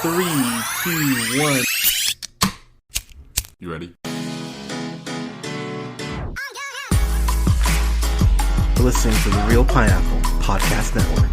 3, 2, 1. You ready? You're listening to the Real Pineapple Podcast Network.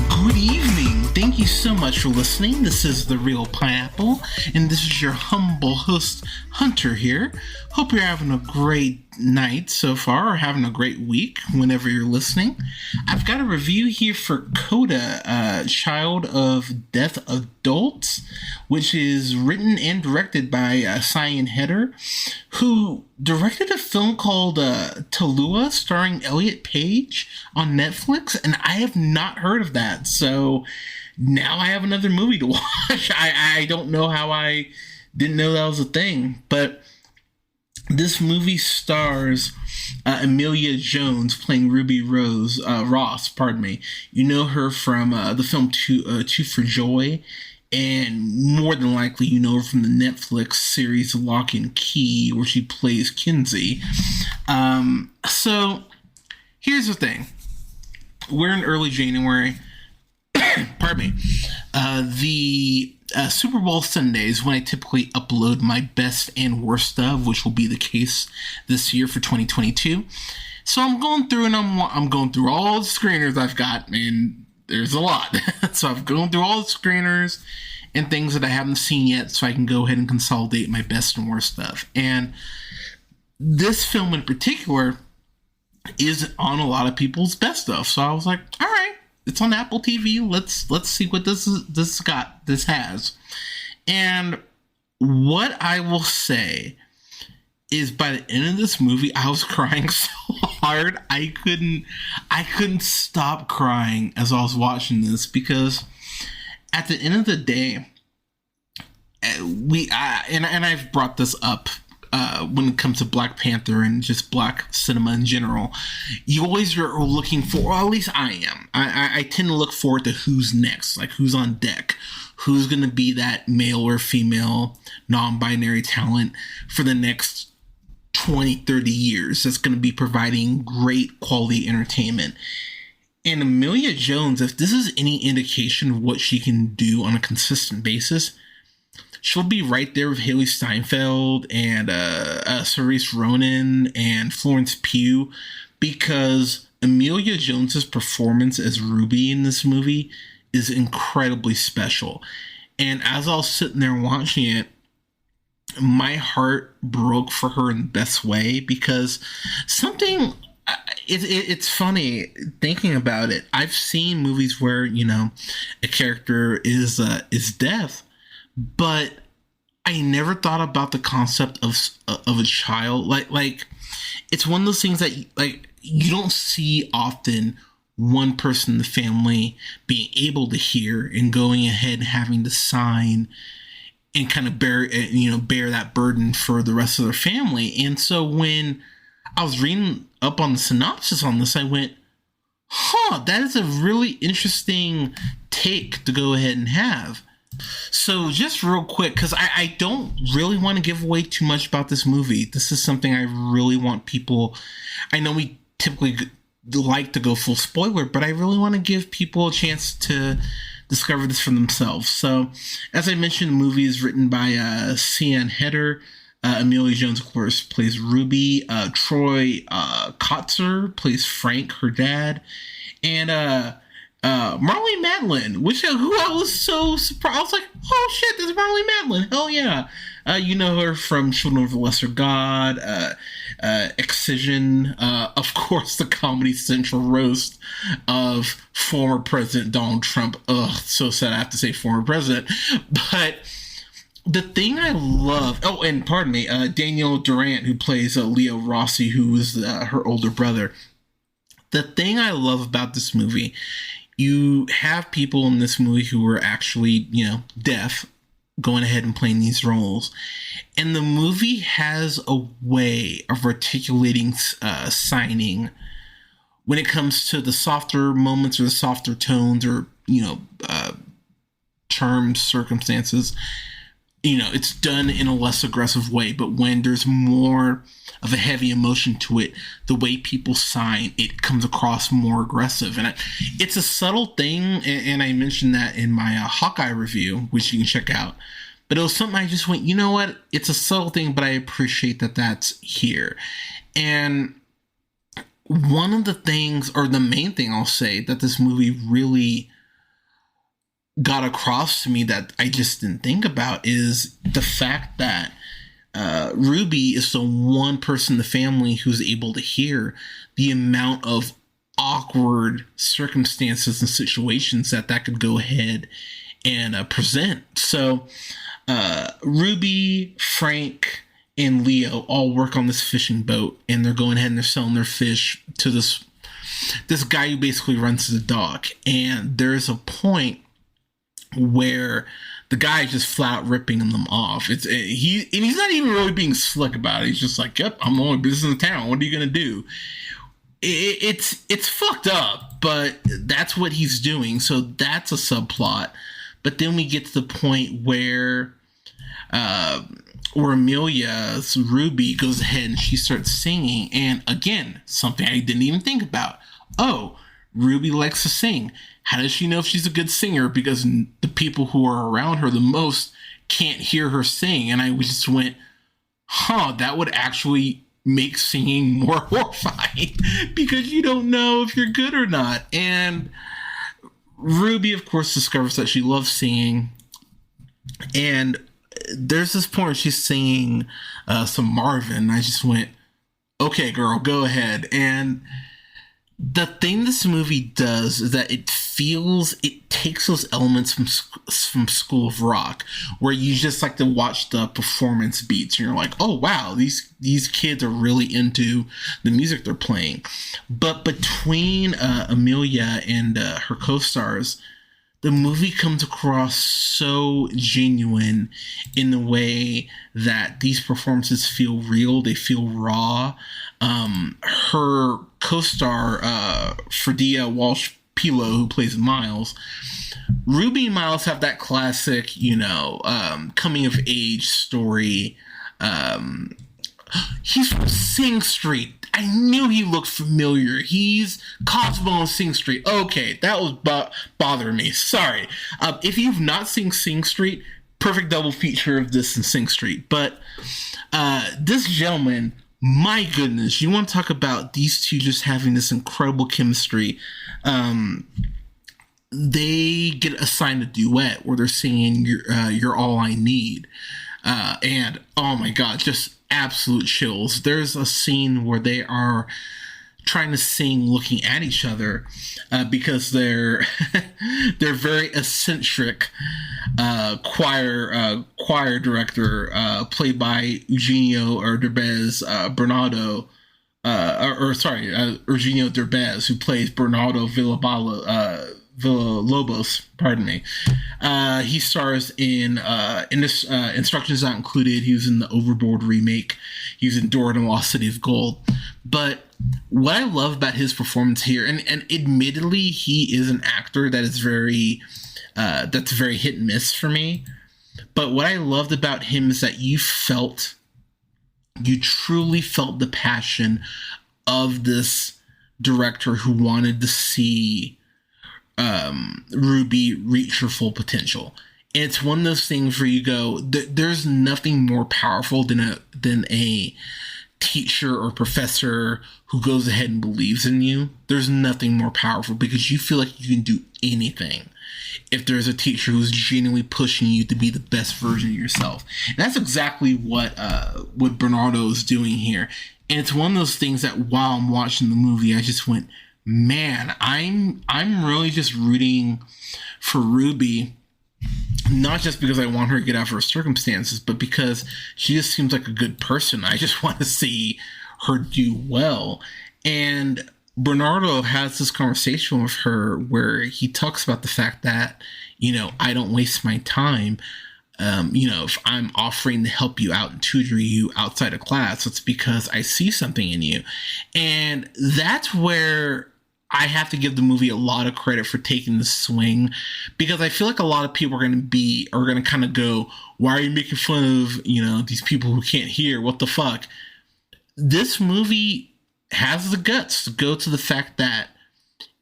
Good evening. Thank you so much for listening. This is The Real Pineapple, and this is your humble host, Hunter, here. Hope you're having a great night so far, or having a great week whenever you're listening. I've got a review here for Coda, Child of Deaf Adults, which is written and directed by Cyan Heder, who directed a film called Tallulah, starring Elliot Page on Netflix, and I have not heard of that, so now I have another movie to watch. I don't know how I didn't know that was a thing, but this movie stars Emilia Jones playing Ruby Ross. You know her from the film Two for Joy, and more than likely you know her from the Netflix series Lock and Key, where she plays Kinsey. So here's the thing. We're in early January. Pardon me. The Super Bowl Sundays when I typically upload my best and worst of, which will be the case this year for 2022. So I'm going through and I'm going through all the screeners I've got, and there's a lot. So I've gone through all the screeners and things that I haven't seen yet, so I can go ahead and consolidate my best and worst stuff. And this film in particular is on a lot of people's best stuff. So I was like, all right. It's on Apple TV. Let's see what this has. And what I will say is, by the end of this movie, I was crying so hard I couldn't stop crying as I was watching this, because at the end of the day, I've brought this up. When it comes to Black Panther and just black cinema in general, you always are looking for, or at least I am. I tend to look forward to who's next, like who's on deck, who's going to be that male or female non-binary talent for the next 20, 30 years that's going to be providing great quality entertainment. And Emilia Jones, if this is any indication of what she can do on a consistent basis, she'll be right there with Haley Steinfeld and Saoirse Ronan and Florence Pugh, because Emilia Jones's performance as Ruby in this movie is incredibly special. And as I was sitting there watching it, my heart broke for her in the best way, because it's funny thinking about it. I've seen movies where, you know, a character is deaf, but I never thought about the concept of a child. Like it's one of those things that like you don't see often, one person in the family being able to hear and going ahead and having to sign and kind of bear that burden for the rest of their family. And so when I was reading up on the synopsis on this, I went, that is a really interesting take to go ahead and have. So just real quick, because I don't really want to give away too much about this movie. This is something I really want people... I know we typically like to go full spoiler, but I really want to give people a chance to discover this for themselves. So, as I mentioned, the movie is written by Cyan Heder. Emilia Jones, of course, plays Ruby. Troy Kotzer plays Frank, her dad. And... Marlee Matlin, who I was so surprised. I was like, oh shit, there's Marlee Matlin. Hell yeah. You know her from Children of the Lesser God, Excision, of course, the Comedy Central roast of former President Donald Trump. Ugh, so sad I have to say former president. But the thing I love... Oh, and pardon me, Daniel Durant, who plays Leo Rossi, who is her older brother. The thing I love about this movie... You have people in this movie who are actually, deaf, going ahead and playing these roles. And the movie has a way of articulating signing when it comes to the softer moments or the softer tones or, terms, circumstances. it's done in a less aggressive way, but when there's more of a heavy emotion to it, the way people sign, it comes across more aggressive. And it's a subtle thing, and I mentioned that in my Hawkeye review, which you can check out. But it was something I just went, you know what? It's a subtle thing, but I appreciate that that's here. And one of the things, or the main thing I'll say, that this movie really got across to me that I just didn't think about is the fact that Ruby is the one person in the family who's able to hear the amount of awkward circumstances and situations that could go ahead and present. So Ruby, Frank, and Leo all work on this fishing boat, and they're going ahead and they're selling their fish to this guy who basically runs the dock. And there's a point where the guy is just flat ripping them off. He's not even really being slick about it. He's just like, "Yep, I'm the only business in town. What are you gonna do?" It's fucked up, but that's what he's doing. So that's a subplot. But then we get to the point where Amelia's Ruby goes ahead and she starts singing, and again, something I didn't even think about. Oh, Ruby likes to sing. How does she know if she's a good singer? Because the people who are around her the most can't hear her sing. And I just went, that would actually make singing more horrifying because you don't know if you're good or not. And Ruby, of course, discovers that she loves singing. And there's this point where she's singing some Marvin. I just went, okay, girl, go ahead. And the thing this movie does is that it takes those elements from School of Rock, where you just like to watch the performance beats and you're like, oh wow, these kids are really into the music they're playing. But between Amelia and her co-stars, the movie comes across so genuine in the way that these performances feel real, they feel raw. Her co-star, Fredia Walsh-Pilo, who plays Miles, Ruby and Miles have that classic, coming of age story. He's from Sing Street. I knew he looked familiar. He's Cosmo in Sing Street. Okay, that was bothering me. Sorry. If you've not seen Sing Street, perfect double feature of this and Sing Street. But this gentleman, my goodness, you want to talk about these two just having this incredible chemistry. They get assigned a duet where they're singing You're All I Need. And oh my God, just absolute chills. There's a scene where they are trying to sing looking at each other because they're very eccentric choir director played by Eugenio Derbez Eugenio Derbez, who plays Bernardo Villalobos, pardon me. He stars in this Instructions Not Included. He was in the Overboard remake. He was in Dora and the Lost City of Gold. But what I love about his performance here, and admittedly, he is an actor that is very hit and miss for me. But what I loved about him is that you truly felt the passion of this director who wanted to see Ruby reach her full potential. And it's one of those things where you go, there's nothing more powerful than a teacher or professor who goes ahead and believes in you. There's nothing more powerful because you feel like you can do anything if there's a teacher who's genuinely pushing you to be the best version of yourself. And that's exactly what Bernardo is doing here. And it's one of those things that while I'm watching the movie, I just went, man, I'm really just rooting for Ruby, not just because I want her to get out of her circumstances, but because she just seems like a good person. I just want to see her do well. And Bernardo has this conversation with her where he talks about the fact that, I don't waste my time. If I'm offering to help you out and tutor you outside of class, it's because I see something in you. And that's where I have to give the movie a lot of credit for taking the swing, because I feel like a lot of people are going to kind of go, why are you making fun of, these people who can't hear? What the fuck? This movie has the guts to go to the fact that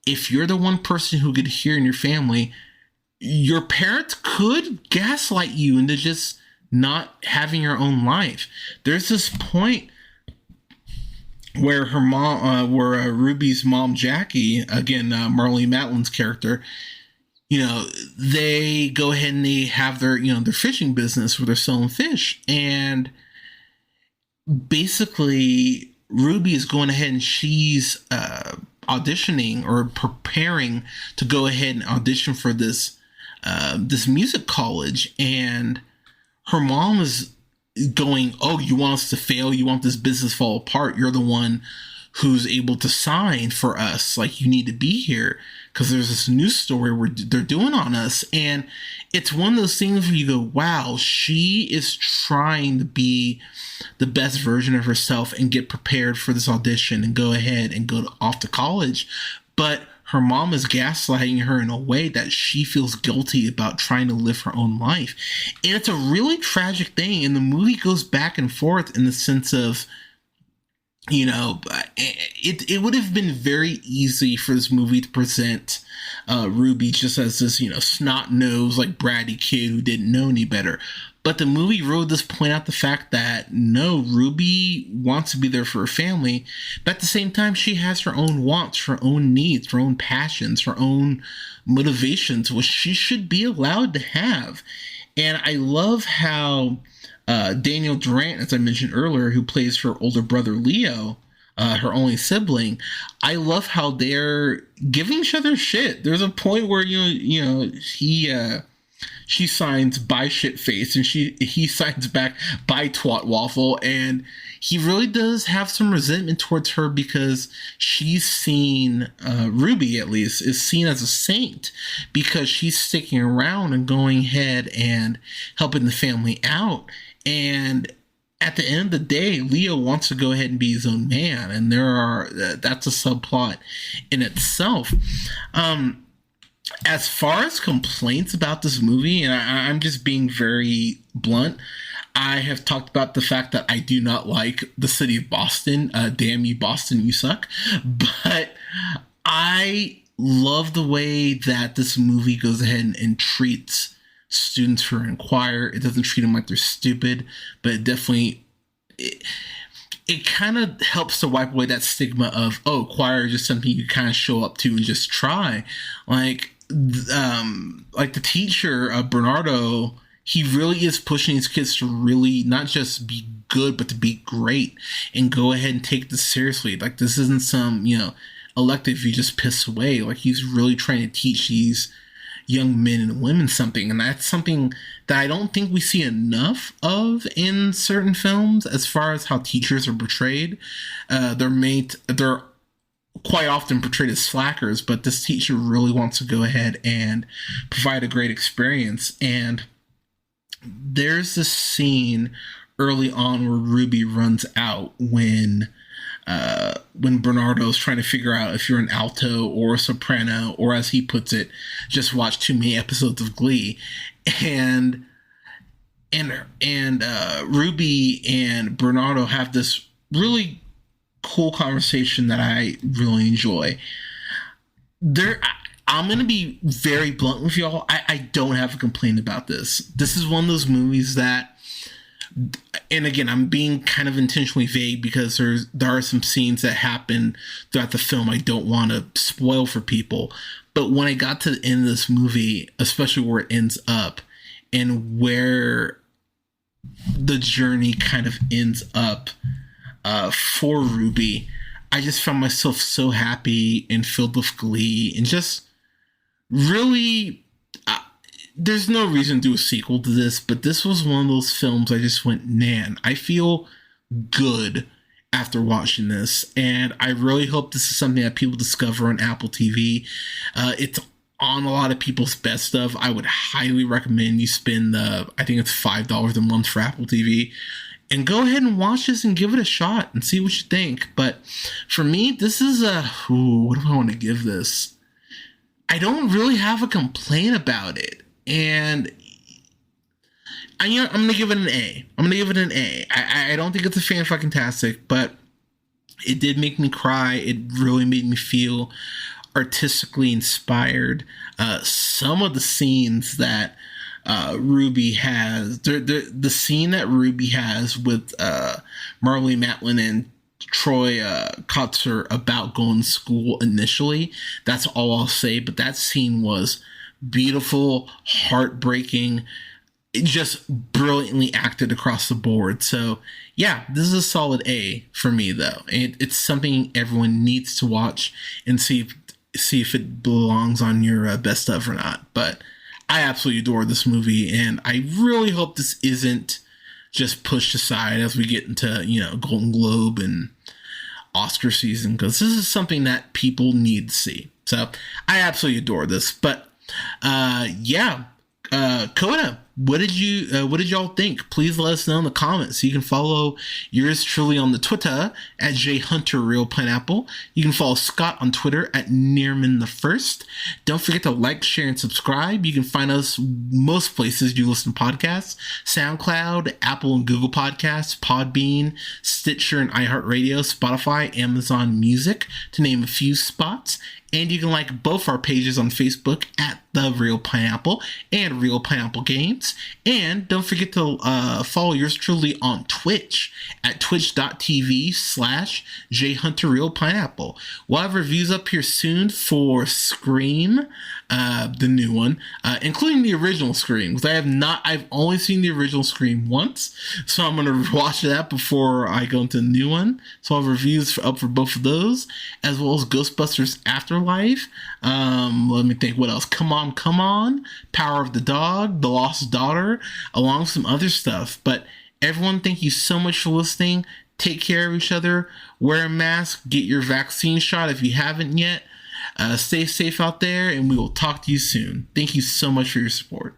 if you're the one person who could hear in your family, your parents could gaslight you into just not having your own life. There's this point where her mom, Ruby's mom, Jackie, again, Marlene Matlin's character, they go ahead and they have their fishing business where they're selling fish. And basically Ruby is going ahead and she's auditioning or preparing to go ahead and audition for this music college. And her mom is going, oh, you want us to fail? You want this business to fall apart? You're the one who's able to sign for us. Like, you need to be here because there's this news story where they're doing on us. And it's one of those things where you go, wow, she is trying to be the best version of herself and get prepared for this audition and go ahead and off to college. But her mom is gaslighting her in a way that she feels guilty about trying to live her own life. And it's a really tragic thing. And the movie goes back and forth in the sense of, it would have been very easy for this movie to present Ruby just as this, snot-nosed, like, bratty kid who didn't know any better. But the movie really does point out the fact that, no, Ruby wants to be there for her family, but at the same time, she has her own wants, her own needs, her own passions, her own motivations, which she should be allowed to have. And I love how Daniel Durant, as I mentioned earlier, who plays her older brother Leo, her only sibling, I love how they're giving each other shit. There's a point where she signs "bye shit face" and he signs back "bye twat waffle," and he really does have some resentment towards her because she's seen, Ruby at least, is seen as a saint because she's sticking around and going ahead and helping the family out. And at the end of the day, Leo wants to go ahead and be his own man, and that's a subplot in itself. As far as complaints about this movie, and I'm just being very blunt, I have talked about the fact that I do not like the city of Boston. Damn you, Boston, you suck. But I love the way that this movie goes ahead and treats students who are in choir. It doesn't treat them like they're stupid, but it definitely... It kind of helps to wipe away that stigma of, oh, choir is just something you kind of show up to and just try. Like the teacher, Bernardo, he really is pushing his kids to really not just be good, but to be great and go ahead and take this seriously. Like, this isn't some, elective you just piss away. Like, he's really trying to teach these young men and women something, and that's something that I don't think we see enough of in certain films as far as how teachers are portrayed. They're quite often portrayed as slackers, but this teacher really wants to go ahead and provide a great experience. And there's this scene early on where Ruby runs out when Bernardo's trying to figure out if you're an alto or a soprano, or as he puts it, just watch too many episodes of Glee. And Ruby and Bernardo have this really cool conversation that I really enjoy. I'm going to be very blunt with y'all. I don't have a complaint about this. This is one of those movies that, and again, I'm being kind of intentionally vague because there are some scenes that happen throughout the film I don't want to spoil for people. But when I got to the end of this movie, especially where it ends up and where the journey kind of ends up for Ruby, I just found myself so happy and filled with glee and just really... there's no reason to do a sequel to this, but this was one of those films I just went, man, I feel good after watching this. And I really hope this is something that people discover on Apple TV. It's on a lot of people's best of. I would highly recommend you spend I think it's $5 a month for Apple TV. and go ahead and watch this and give it a shot and see what you think. But for me, this is what do I want to give this? I don't really have a complaint about it, and I'm gonna give it an A. I don't think it's a fan-fucking-tastic, but it did make me cry. It really made me feel artistically inspired. Some of the scenes that Ruby has, the scene that Ruby has with Marley Matlin and Troy Kotzer about going to school initially, that's all I'll say. But that scene was beautiful, heartbreaking, just brilliantly acted across the board. So yeah, this is a solid A for me, though. It's something everyone needs to watch and see if it belongs on your best of or not. But I absolutely adore this movie, and I really hope this isn't just pushed aside as we get into, Golden Globe and Oscar season, because this is something that people need to see. So I absolutely adore this. But Coda, what did y'all think? Please let us know in the comments. You can follow yours truly on the Twitter at jhunterrealpineapple. You can follow Scott on Twitter at nearman1st. Don't forget to like, share, and subscribe. You can find us most places you listen to podcasts: SoundCloud, Apple and Google Podcasts, Podbean, Stitcher and iHeartRadio, Spotify, Amazon Music, to name a few spots. And you can like both our pages on Facebook at The Real Pineapple and Real Pineapple Games. And don't forget to follow yours truly on Twitch at twitch.tv/jhunterrealpineapple. We'll have reviews up here soon for Scream, the new one, including the original Scream. Because I've only seen the original Scream once, so I'm going to watch that before I go into the new one. So I'll have reviews up for both of those, as well as Ghostbusters Afterlife. Let me think, what else? Come On, Power of the Dog, The Lost Daughter, along with some other stuff. But everyone, thank you so much for listening. Take care of each other. Wear a mask. Get your vaccine shot if you haven't yet. Stay safe out there, and we will talk to you soon. Thank you so much for your support.